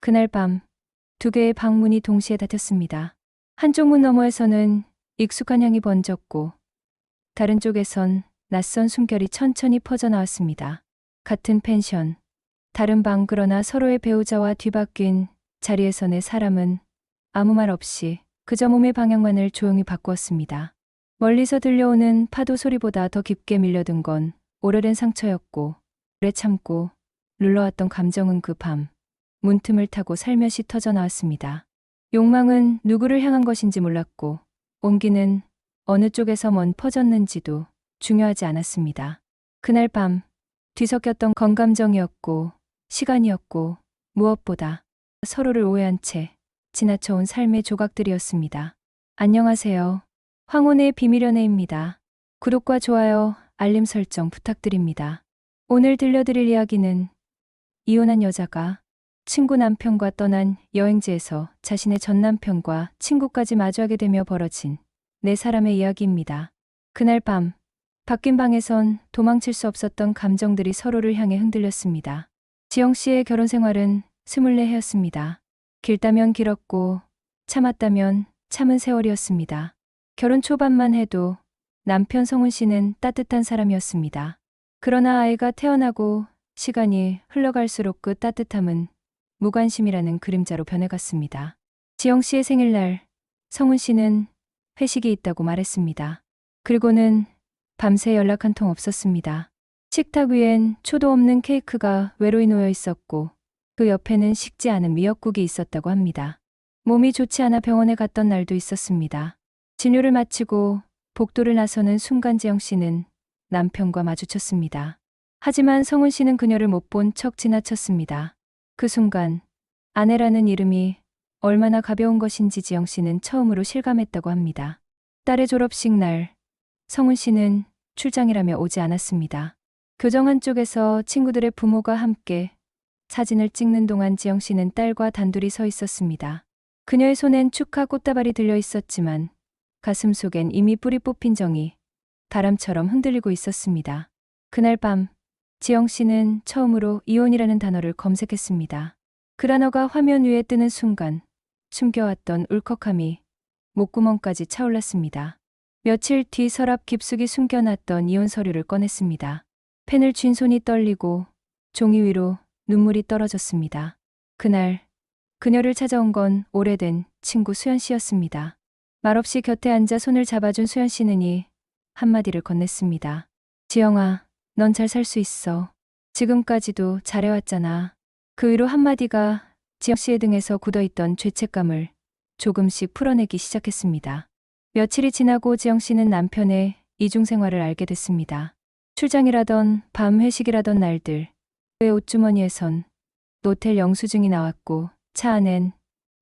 그날 밤 두 개의 방문이 동시에 닫혔습니다. 한쪽 문 너머에서는 익숙한 향이 번졌고 다른 쪽에선 낯선 숨결이 천천히 퍼져나왔습니다. 같은 펜션, 다른 방, 그러나 서로의 배우자와 뒤바뀐 자리에서 내 사람은 아무 말 없이 그저 몸의 방향만을 조용히 바꾸었습니다. 멀리서 들려오는 파도 소리보다 더 깊게 밀려든 건 오래된 상처였고, 오래 참고 눌러왔던 감정은 그 밤 문틈을 타고 살며시 터져나왔습니다. 욕망은 누구를 향한 것인지 몰랐고, 온기는 어느 쪽에서 먼 퍼졌는지도 중요하지 않았습니다. 그날 밤 뒤섞였던 건감정이었고 시간이었고 무엇보다 서로를 오해한 채 지나쳐온 삶의 조각들이었습니다. 안녕하세요. 황혼의 비밀연애입니다. 구독과 좋아요, 알림 설정 부탁드립니다. 오늘 들려드릴 이야기는 이혼한 여자가 친구 남편과 떠난 여행지에서 자신의 전 남편과 친구까지 마주하게 되며 벌어진 네 사람의 이야기입니다. 그날 밤 바뀐 방에선 도망칠 수 없었던 감정들이 서로를 향해 흔들렸습니다. 지영 씨의 결혼 생활은 24해였습니다. 길다면 길었고 참았다면 참은 세월이었습니다. 결혼 초반만 해도 남편 성훈 씨는 따뜻한 사람이었습니다. 그러나 아이가 태어나고 시간이 흘러갈수록 그 따뜻함은 무관심이라는 그림자로 변해갔습니다. 지영 씨의 생일날 성훈 씨는 회식이 있다고 말했습니다. 그리고는 밤새 연락 한 통 없었습니다. 식탁 위엔 초도 없는 케이크가 외로이 놓여 있었고 그 옆에는 식지 않은 미역국이 있었다고 합니다. 몸이 좋지 않아 병원에 갔던 날도 있었습니다. 진료를 마치고 복도를 나서는 순간 지영 씨는 남편과 마주쳤습니다. 하지만 성훈 씨는 그녀를 못 본 척 지나쳤습니다. 그 순간 아내라는 이름이 얼마나 가벼운 것인지 지영 씨는 처음으로 실감했다고 합니다. 딸의 졸업식 날 성훈 씨는 출장이라며 오지 않았습니다. 교정 한쪽에서 친구들의 부모가 함께 사진을 찍는 동안 지영 씨는 딸과 단둘이 서 있었습니다. 그녀의 손엔 축하 꽃다발이 들려 있었지만 가슴 속엔 이미 뿌리 뽑힌 정이 바람처럼 흔들리고 있었습니다. 그날 밤 지영 씨는 처음으로 이혼이라는 단어를 검색했습니다. 그 단어가 화면 위에 뜨는 순간 숨겨왔던 울컥함이 목구멍까지 차올랐습니다. 며칠 뒤 서랍 깊숙이 숨겨놨던 이혼 서류를 꺼냈습니다. 펜을 쥔 손이 떨리고 종이 위로 눈물이 떨어졌습니다. 그날 그녀를 찾아온 건 오래된 친구 수연 씨였습니다. 말없이 곁에 앉아 손을 잡아준 수연 씨는 이 한마디를 건넸습니다. 지영아, 넌 잘 살 수 있어. 지금까지도 잘해왔잖아. 그 위로 한마디가 지영 씨의 등에서 굳어있던 죄책감을 조금씩 풀어내기 시작했습니다. 며칠이 지나고 지영 씨는 남편의 이중 생활을 알게 됐습니다. 출장이라던 밤 회식이라던 날들, 그의 옷주머니에선 노텔 영수증이 나왔고 차 안엔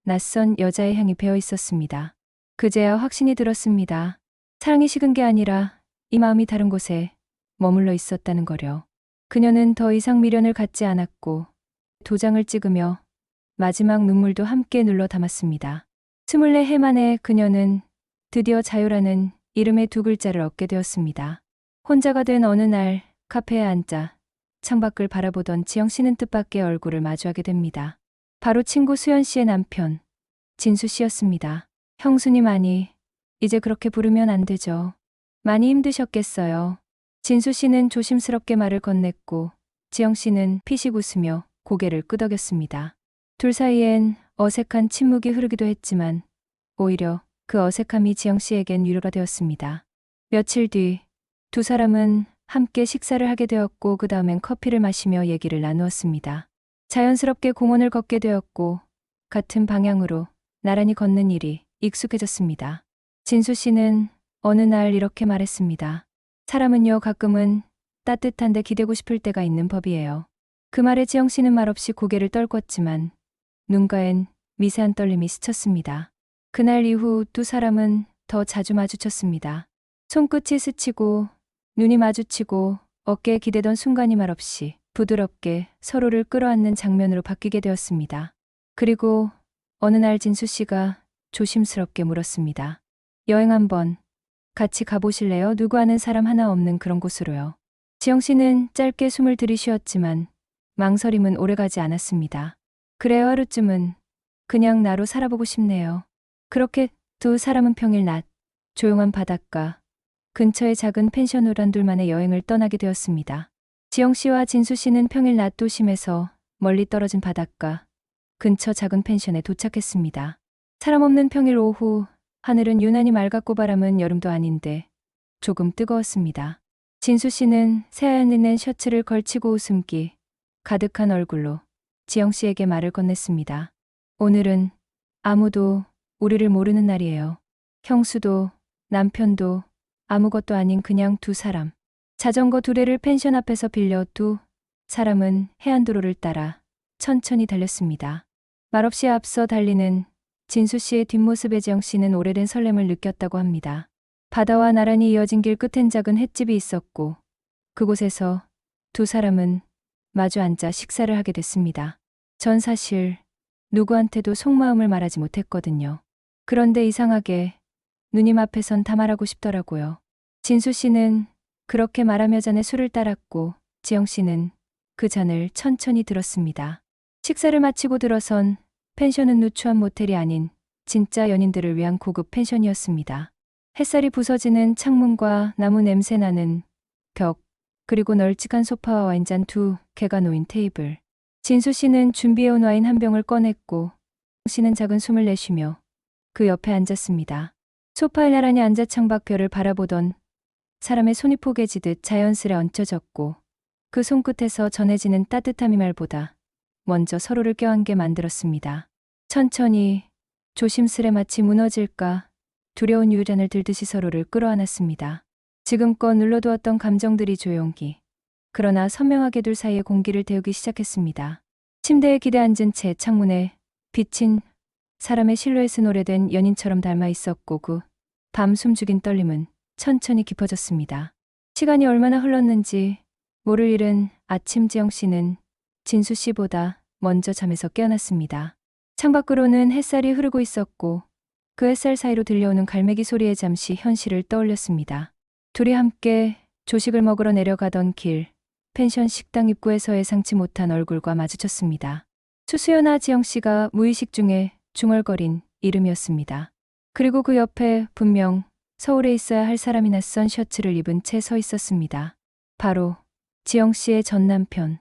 낯선 여자의 향이 배어 있었습니다. 그제야 확신이 들었습니다. 사랑이 식은 게 아니라 이 마음이 다른 곳에 머물러 있었다는 거려. 그녀는 더 이상 미련을 갖지 않았고 도장을 찍으며 마지막 눈물도 함께 눌러 담았습니다. 24해 만에 그녀는 드디어 자유라는 이름의 두 글자를 얻게 되었습니다. 혼자가 된 어느 날 카페에 앉아 창밖을 바라보던 지영 씨는 뜻밖의 얼굴을 마주하게 됩니다. 바로 친구 수연 씨의 남편 진수 씨였습니다. 형수님, 아니 이제 그렇게 부르면 안 되죠. 많이 힘드셨겠어요. 진수 씨는 조심스럽게 말을 건넸고 지영 씨는 피식 웃으며 고개를 끄덕였습니다. 둘 사이엔 어색한 침묵이 흐르기도 했지만 오히려 그 어색함이 지영 씨에겐 위로가 되었습니다. 며칠 뒤 두 사람은 함께 식사를 하게 되었고 그 다음엔 커피를 마시며 얘기를 나누었습니다. 자연스럽게 공원을 걷게 되었고 같은 방향으로 나란히 걷는 일이 익숙해졌습니다. 진수 씨는 어느 날 이렇게 말했습니다. 사람은요, 가끔은 따뜻한데 기대고 싶을 때가 있는 법이에요. 그 말에 지영 씨는 말없이 고개를 떨궜지만 눈가엔 미세한 떨림이 스쳤습니다. 그날 이후 두 사람은 더 자주 마주쳤습니다. 손끝이 스치고 눈이 마주치고 어깨에 기대던 순간이 말없이 부드럽게 서로를 끌어안는 장면으로 바뀌게 되었습니다. 그리고 어느 날 진수 씨가 조심스럽게 물었습니다. 여행 한번 같이 가보실래요? 누구 아는 사람 하나 없는 그런 곳으로요. 지영 씨는 짧게 숨을 들이쉬었지만 망설임은 오래가지 않았습니다. 그래요, 하루쯤은 그냥 나로 살아보고 싶네요. 그렇게 두 사람은 평일 낮 조용한 바닷가 근처의 작은 펜션으로 한둘만의 여행을 떠나게 되었습니다. 지영 씨와 진수 씨는 평일 낮 도심에서 멀리 떨어진 바닷가 근처 작은 펜션에 도착했습니다. 사람 없는 평일 오후, 하늘은 유난히 맑았고 바람은 여름도 아닌데 조금 뜨거웠습니다. 진수 씨는 새하얀 린넨 셔츠를 걸치고 웃음기 가득한 얼굴로 지영 씨에게 말을 건넸습니다. 오늘은 아무도 우리를 모르는 날이에요. 형수도 남편도 아무것도 아닌 그냥 두 사람. 자전거 두 대를 펜션 앞에서 빌려 두 사람은 해안도로를 따라 천천히 달렸습니다. 말없이 앞서 달리는 진수 씨의 뒷모습에 지영 씨는 오래된 설렘을 느꼈다고 합니다. 바다와 나란히 이어진 길 끝엔 작은 횟집이 있었고 그곳에서 두 사람은 마주 앉아 식사를 하게 됐습니다. 전 사실 누구한테도 속마음을 말하지 못했거든요. 그런데 이상하게 누님 앞에선 다 말하고 싶더라고요. 진수 씨는 그렇게 말하며 잔에 술을 따랐고 지영 씨는 그 잔을 천천히 들었습니다. 식사를 마치고 들어선 펜션은 누추한 모텔이 아닌 진짜 연인들을 위한 고급 펜션이었습니다. 햇살이 부서지는 창문과 나무 냄새 나는 벽, 그리고 널찍한 소파와 와인잔 두 개가 놓인 테이블. 진수 씨는 준비해온 와인 한 병을 꺼냈고 씨는 작은 숨을 내쉬며 그 옆에 앉았습니다. 소파에 나란히 앉아 창밖 별을 바라보던 사람의 손이 포개지듯 자연스레 얹혀졌고 그 손끝에서 전해지는 따뜻함이 말보다 먼저 서로를 껴안게 만들었습니다. 천천히 조심스레 마치 무너질까 두려운 유리잔을 들듯이 서로를 끌어안았습니다. 지금껏 눌러두었던 감정들이 조용히 그러나 선명하게 둘 사이의 공기를 데우기 시작했습니다. 침대에 기대 앉은 채 창문에 비친 사람의 실루엣은 오래된 연인처럼 닮아 있었고 그 밤 숨죽인 떨림은 천천히 깊어졌습니다. 시간이 얼마나 흘렀는지 모를 일은 아침 지영 씨는 진수 씨보다 먼저 잠에서 깨어났습니다. 창밖으로는 햇살이 흐르고 있었고 그 햇살 사이로 들려오는 갈매기 소리에 잠시 현실을 떠올렸습니다. 둘이 함께 조식을 먹으러 내려가던 길, 펜션 식당 입구에서 예상치 못한 얼굴과 마주쳤습니다. 수수연아 지영 씨가 무의식 중에 중얼거린 이름이었습니다. 그리고 그 옆에 분명 서울에 있어야 할 사람이 낯선 셔츠를 입은 채 서 있었습니다. 바로 지영 씨의 전 남편.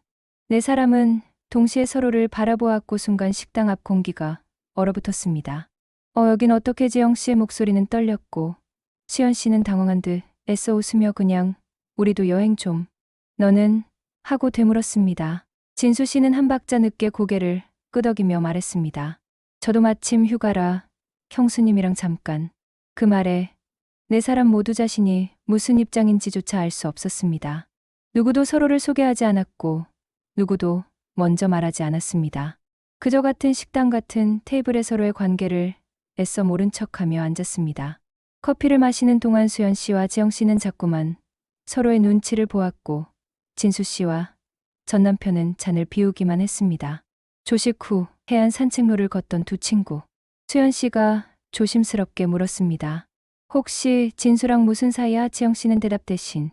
네 사람은 동시에 서로를 바라보았고 순간 식당 앞 공기가 얼어붙었습니다. 여긴 어떻게 지영 씨의 목소리는 떨렸고 수연 씨는 당황한 듯 애써 웃으며 그냥 우리도 여행 좀. 너는? 하고 되물었습니다. 진수 씨는 한 박자 늦게 고개를 끄덕이며 말했습니다. 저도 마침 휴가라 형수님이랑 잠깐. 그 말에 네 사람 모두 자신이 무슨 입장인지조차 알 수 없었습니다. 누구도 서로를 소개하지 않았고 누구도 먼저 말하지 않았습니다. 그저 같은 식당 같은 테이블에 서로의 관계를 애써 모른 척하며 앉았습니다. 커피를 마시는 동안 수연 씨와 지영 씨는 자꾸만 서로의 눈치를 보았고 진수 씨와 전 남편은 잔을 비우기만 했습니다. 조식 후 해안 산책로를 걷던 두 친구. 수연 씨가 조심스럽게 물었습니다. 혹시 진수랑 무슨 사이야? 지영 씨는 대답 대신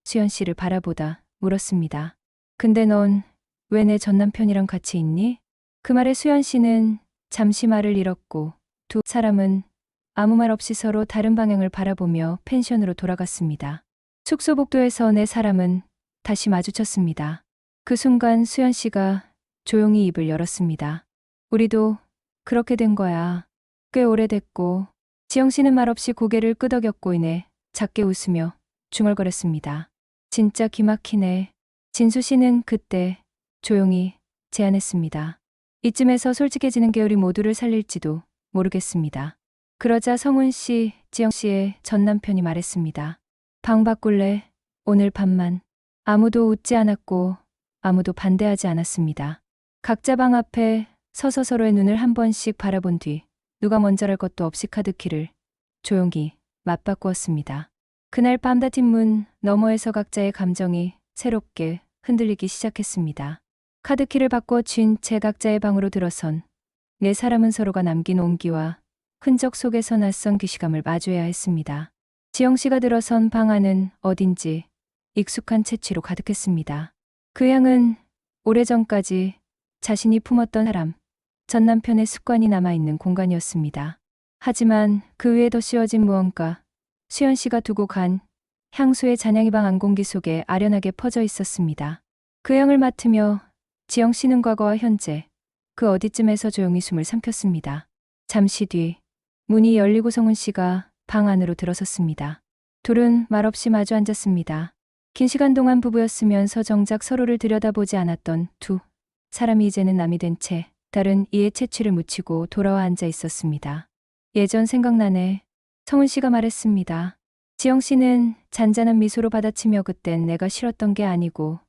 수연 씨를 바라보다 물었습니다. 근데 넌 왜 내 전 남편이랑 같이 있니? 그 말에 수연 씨는 잠시 말을 잃었고 두 사람은 아무 말 없이 서로 다른 방향을 바라보며 펜션으로 돌아갔습니다. 숙소 복도에서 네 사람은 다시 마주쳤습니다. 그 순간 수연 씨가 조용히 입을 열었습니다. 우리도 그렇게 된 거야. 꽤 오래됐고. 지영 씨는 말없이 고개를 끄덕였고 이내 작게 웃으며 중얼거렸습니다. 진짜 기막히네. 진수 씨는 그때 조용히 제안했습니다. 이쯤에서 솔직해지는 게 우리 모두를 살릴지도 모르겠습니다. 그러자 성훈 씨, 지영 씨의 전 남편이 말했습니다. 방 바꿀래? 오늘 밤만. 아무도 웃지 않았고 아무도 반대하지 않았습니다. 각자 방 앞에 서서 서로의 눈을 한 번씩 바라본 뒤 누가 먼저랄 것도 없이 카드키를 조용히 맞바꾸었습니다. 그날 밤 닫힌 문 너머에서 각자의 감정이 새롭게 흔들리기 시작했습니다. 카드키를 바꿔 쥔 채 각자의 방으로 들어선 네 사람은 서로가 남긴 온기와 흔적 속에서 낯선 기시감을 마주해야 했습니다. 지영 씨가 들어선 방 안은 어딘지 익숙한 채취로 가득했습니다. 그 향은 오래전까지 자신이 품었던 사람, 전 남편의 습관이 남아있는 공간이었습니다. 하지만 그 위에 더 씌워진 무언가, 수연 씨가 두고 간 향수의 잔향이 방 안공기 속에 아련하게 퍼져 있었습니다. 그 향을 맡으며 지영 씨는 과거와 현재, 그 어디쯤에서 조용히 숨을 삼켰습니다. 잠시 뒤 문이 열리고 성훈 씨가 방 안으로 들어섰습니다. 둘은 말없이 마주 앉았습니다. 긴 시간 동안 부부였으면서 정작 서로를 들여다보지 않았던 두 사람이 이제는 남이 된 채 다른 이의 채취를 묻히고 돌아와 앉아 있었습니다. 예전 생각나네. 성훈 씨가 말했습니다. 지영 씨는 잔잔한 미소로 받아치며 그땐 내가 싫었던 게 아니고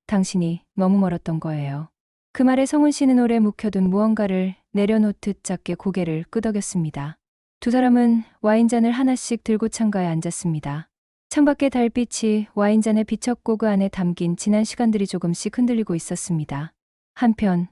당신이 너무 멀었던 거예요. 그 말에 성훈 씨는 오래 묵혀둔 무언가를 내려놓듯 작게 고개를 끄덕였습니다. 두 사람은 와인잔을 하나씩 들고 창가에 앉았습니다. 창밖의 달빛이 와인잔에 비쳤고 그 안에 담긴 지난 시간들이 조금씩 흔들리고 있었습니다. 한편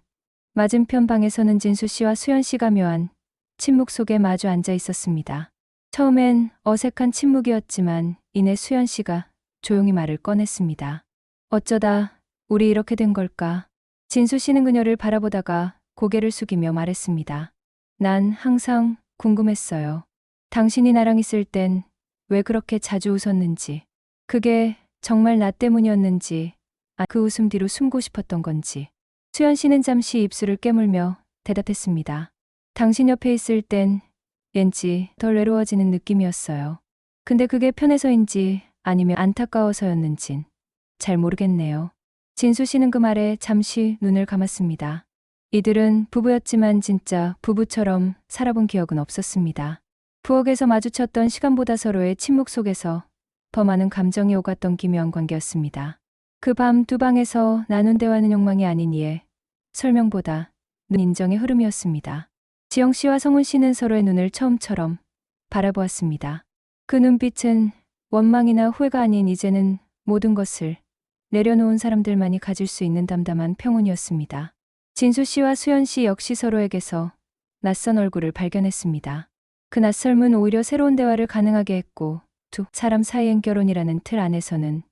맞은편 방에서는 진수 씨와 수연 씨가 묘한 침묵 속에 마주 앉아 있었습니다. 처음엔 어색한 침묵이었지만 이내 수연 씨가 조용히 말을 꺼냈습니다. 어쩌다 우리 이렇게 된 걸까? 진수 씨는 그녀를 바라보다가 고개를 숙이며 말했습니다. 난 항상 궁금했어요. 당신이 나랑 있을 땐 왜 그렇게 자주 웃었는지, 그게 정말 나 때문이었는지, 그 웃음 뒤로 숨고 싶었던 건지. 수연 씨는 잠시 입술을 깨물며 대답했습니다. 당신 옆에 있을 땐 왠지 덜 외로워지는 느낌이었어요. 근데 그게 편해서인지 아니면 안타까워서였는진 잘 모르겠네요. 진수 씨는 그 말에 잠시 눈을 감았습니다. 이들은 부부였지만 진짜 부부처럼 살아본 기억은 없었습니다. 부엌에서 마주쳤던 시간보다 서로의 침묵 속에서 더 많은 감정이 오갔던 기묘한 관계였습니다. 그 밤 두 방에서 나눈 대화는 욕망이 아닌 이에 설명보다 인정의 흐름이었습니다. 지영 씨와 성훈 씨는 서로의 눈을 처음처럼 바라보았습니다. 그 눈빛은 원망이나 후회가 아닌 이제는 모든 것을 내려놓은 사람들만이 가질 수 있는 담담한 평온이었습니다. 진수 씨와 수연 씨 역시 서로에게서 낯선 얼굴을 발견했습니다. 그 낯설음은 오히려 새로운 대화를 가능하게 했고 두 사람 사이엔 결혼이라는 틀 안에서는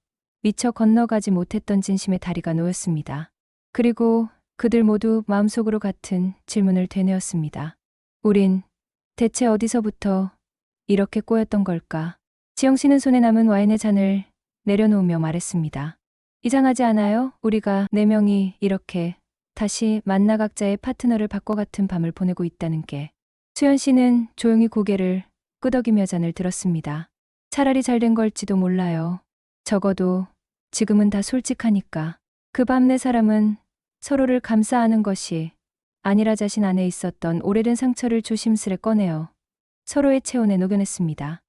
미처 건너가지 못했던 진심의 다리가 놓였습니다. 그리고 그들 모두 마음속으로 같은 질문을 되뇌었습니다. 우린 대체 어디서부터 이렇게 꼬였던 걸까? 지영 씨는 손에 남은 와인의 잔을 내려놓으며 말했습니다. 이상하지 않아요? 우리가 네 명이 이렇게 다시 만나 각자의 파트너를 바꿔 같은 밤을 보내고 있다는 게. 수연 씨는 조용히 고개를 끄덕이며 잔을 들었습니다. 차라리 잘된 걸지도 몰라요. 적어도 지금은 다 솔직하니까. 그 밤 네 사람은 서로를 감싸 안은 것이 아니라 자신 안에 있었던 오래된 상처를 조심스레 꺼내어 서로의 체온에 녹여냈습니다.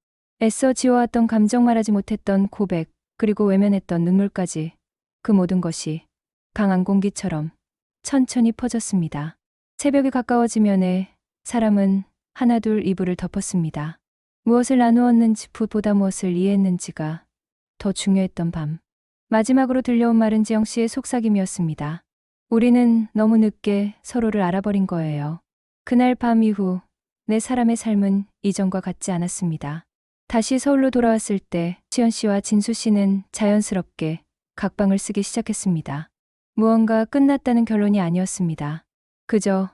애써 지워왔던 감정 말하지 못했던 고백, 그리고 외면했던 눈물까지 그 모든 것이 강한 공기처럼 천천히 퍼졌습니다. 새벽이 가까워지며 네 사람은 하나둘 이불을 덮었습니다. 무엇을 나누었는지 보다 무엇을 이해했는지가 더 중요했던 밤. 마지막으로 들려온 말은 지영 씨의 속삭임이었습니다. 우리는 너무 늦게 서로를 알아버린 거예요. 그날 밤 이후 네 사람의 삶은 이전과 같지 않았습니다. 다시 서울로 돌아왔을 때 수연 씨와 진수 씨는 자연스럽게 각방을 쓰기 시작했습니다. 무언가 끝났다는 결론이 아니었습니다. 그저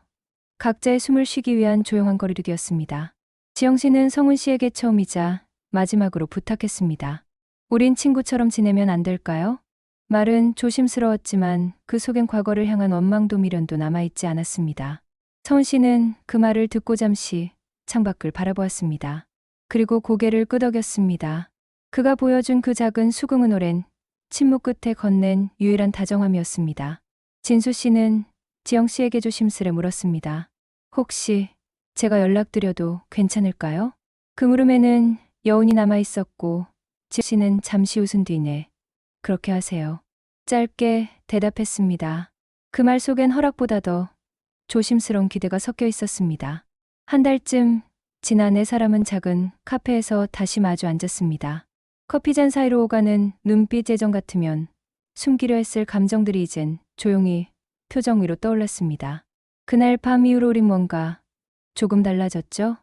각자의 숨을 쉬기 위한 조용한 거리두기였습니다. 지영 씨는 성훈 씨에게 처음이자 마지막으로 부탁했습니다. 우린 친구처럼 지내면 안 될까요? 말은 조심스러웠지만 그 속엔 과거를 향한 원망도 미련도 남아있지 않았습니다. 성훈 씨는 그 말을 듣고 잠시 창밖을 바라보았습니다. 그리고 고개를 끄덕였습니다. 그가 보여준 그 작은 수긍은 오랜 침묵 끝에 건넨 유일한 다정함이었습니다. 진수 씨는 지영 씨에게 조심스레 물었습니다. 혹시 제가 연락드려도 괜찮을까요? 그 물음에는 여운이 남아있었고 지영 씨는 잠시 웃은 뒤네. 그렇게 하세요. 짧게 대답했습니다. 그 말 속엔 허락보다 더 조심스러운 기대가 섞여 있었습니다. 한 달쯤 지나 네 사람은 작은 카페에서 다시 마주 앉았습니다. 커피잔 사이로 오가는 눈빛 예전 같으면 숨기려 했을 감정들이 이젠 조용히 표정 위로 떠올랐습니다. 그날 밤 이후로 우린 뭔가 조금 달라졌죠?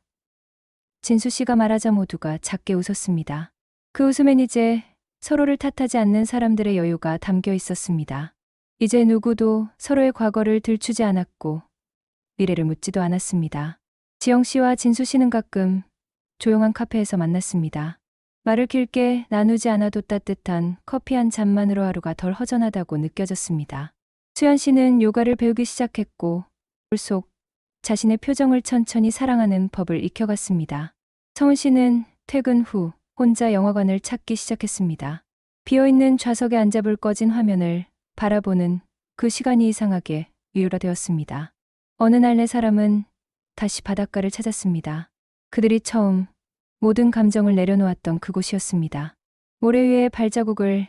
진수 씨가 말하자 모두가 작게 웃었습니다. 그 웃음엔 이제 서로를 탓하지 않는 사람들의 여유가 담겨 있었습니다. 이제 누구도 서로의 과거를 들추지 않았고 미래를 묻지도 않았습니다. 지영 씨와 진수 씨는 가끔 조용한 카페에서 만났습니다. 말을 길게 나누지 않아도 따뜻한 커피 한 잔만으로 하루가 덜 허전하다고 느껴졌습니다. 수연 씨는 요가를 배우기 시작했고 물 속 자신의 표정을 천천히 사랑하는 법을 익혀갔습니다. 성은 씨는 퇴근 후 혼자 영화관을 찾기 시작했습니다. 비어있는 좌석에 앉아 불 꺼진 화면을 바라보는 그 시간이 이상하게 위로가 되었습니다. 어느 날 네 사람은 다시 바닷가를 찾았습니다. 그들이 처음 모든 감정을 내려놓았던 그곳이었습니다. 모래 위에 발자국을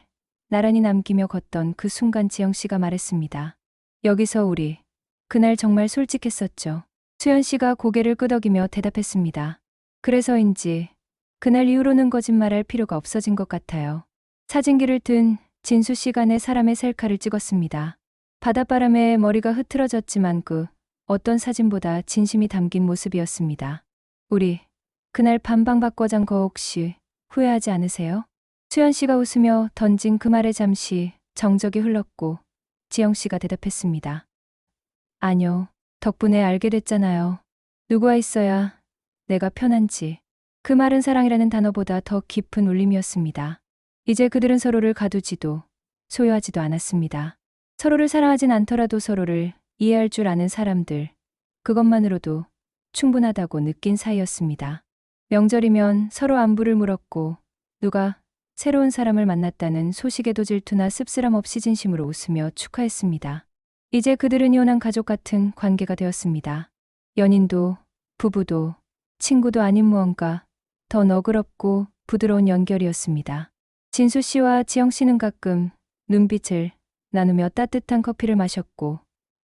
나란히 남기며 걷던 그 순간 지영 씨가 말했습니다. 여기서 우리 그날 정말 솔직했었죠. 수연 씨가 고개를 끄덕이며 대답했습니다. 그래서인지 그날 이후로는 거짓말할 필요가 없어진 것 같아요. 사진기를 든 진수 시간의 사람의 셀카를 찍었습니다. 바닷바람에 머리가 흐트러졌지만 그 어떤 사진보다 진심이 담긴 모습이었습니다. 우리 그날 밤방 바꿔잔 거 혹시 후회하지 않으세요? 수연 씨가 웃으며 던진 그 말에 잠시 정적이 흘렀고 지영 씨가 대답했습니다. 아니요. 덕분에 알게 됐잖아요. 누구와 있어야 내가 편한지. 그 말은 사랑이라는 단어보다 더 깊은 울림이었습니다. 이제 그들은 서로를 가두지도 소유하지도 않았습니다. 서로를 사랑하진 않더라도 서로를 이해할 줄 아는 사람들. 그것만으로도 충분하다고 느낀 사이였습니다. 명절이면 서로 안부를 물었고 누가 새로운 사람을 만났다는 소식에도 질투나 씁쓸함 없이 진심으로 웃으며 축하했습니다. 이제 그들은 이혼한 가족 같은 관계가 되었습니다. 연인도 부부도 친구도 아닌 무언가 더 너그럽고 부드러운 연결이었습니다. 진수 씨와 지영 씨는 가끔 눈빛을 나누며 따뜻한 커피를 마셨고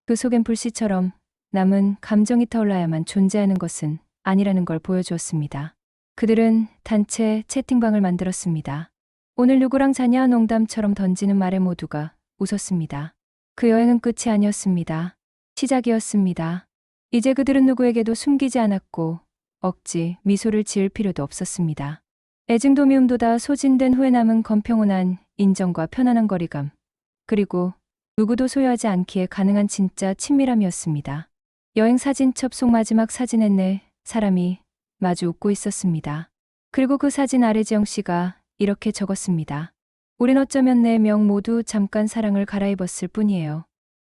그 속엔 불씨처럼 남은 감정이 타올라야만 존재하는 것은 아니라는 걸 보여주었습니다. 그들은 단체 채팅방을 만들었습니다. 오늘 누구랑 자냐 농담처럼 던지는 말에 모두가 웃었습니다. 그 여행은 끝이 아니었습니다. 시작이었습니다. 이제 그들은 누구에게도 숨기지 않았고 억지 미소를 지을 필요도 없었습니다. 애증도 미움도 소진된 후에 남은 건평온한 인정과 편안한 거리감, 그리고 누구도 소유하지 않기에 가능한 진짜 친밀함이었습니다. 여행 사진 첩속 마지막 사진에 네 사람이 마주 웃고 있었습니다. 그리고 그 사진 아래 지영 씨가 이렇게 적었습니다. 우린 어쩌면 네 명 모두 잠깐 사랑을 갈아입었을 뿐이에요.